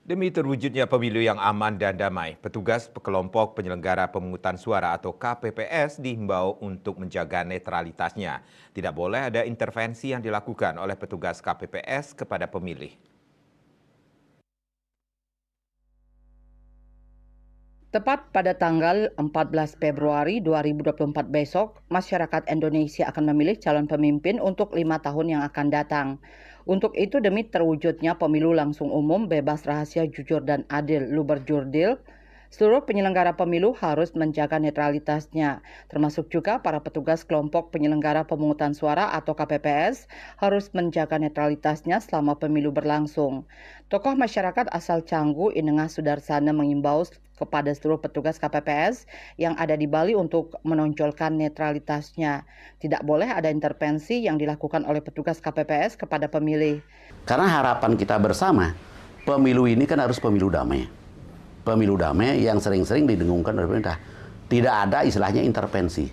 Demi terwujudnya pemilu yang aman dan damai, petugas kelompok penyelenggara pemungutan suara atau KPPS dihimbau untuk menjaga netralitasnya. Tidak boleh ada intervensi yang dilakukan oleh petugas KPPS kepada pemilih. Tepat pada tanggal 14 Februari 2024 besok, masyarakat Indonesia akan memilih calon pemimpin untuk 5 tahun yang akan datang. Untuk itu, demi terwujudnya pemilu langsung umum, bebas, rahasia, jujur, dan adil, luber jurdil, seluruh penyelenggara pemilu harus menjaga netralitasnya, termasuk juga para petugas kelompok penyelenggara pemungutan suara atau KPPS harus menjaga netralitasnya selama pemilu berlangsung. Tokoh masyarakat asal Canggu, Inengah Sudarsana mengimbau kepada seluruh petugas KPPS yang ada di Bali untuk menonjolkan netralitasnya. Tidak boleh ada intervensi yang dilakukan oleh petugas KPPS kepada pemilih. Karena harapan kita bersama, pemilu ini kan harus pemilu damai. Pemilu damai yang sering-sering didengungkan oleh pemerintah. Tidak ada istilahnya intervensi.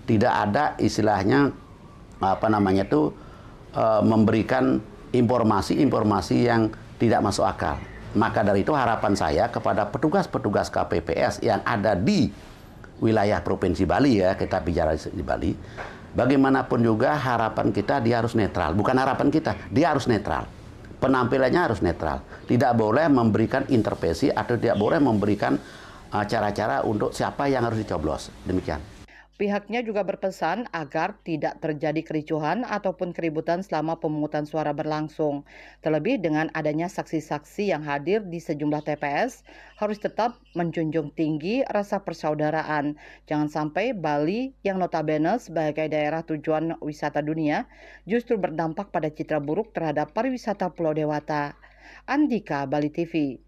Tidak ada istilahnya memberikan informasi-informasi yang tidak masuk akal. Maka dari itu harapan saya kepada petugas-petugas KPPS yang ada di wilayah Provinsi Bali, ya kita bicara di Bali, bagaimanapun juga harapan kita dia harus netral. Bukan harapan kita, dia harus netral. Penampilannya harus netral. Tidak boleh memberikan intervensi atau tidak boleh memberikan cara-cara untuk siapa yang harus dicoblos. Demikian. Pihaknya juga berpesan agar tidak terjadi kericuhan ataupun keributan selama pemungutan suara berlangsung. Terlebih dengan adanya saksi-saksi yang hadir di sejumlah TPS, harus tetap menjunjung tinggi rasa persaudaraan. Jangan sampai Bali yang notabene sebagai daerah tujuan wisata dunia justru berdampak pada citra buruk terhadap pariwisata Pulau Dewata. Andika, Bali TV.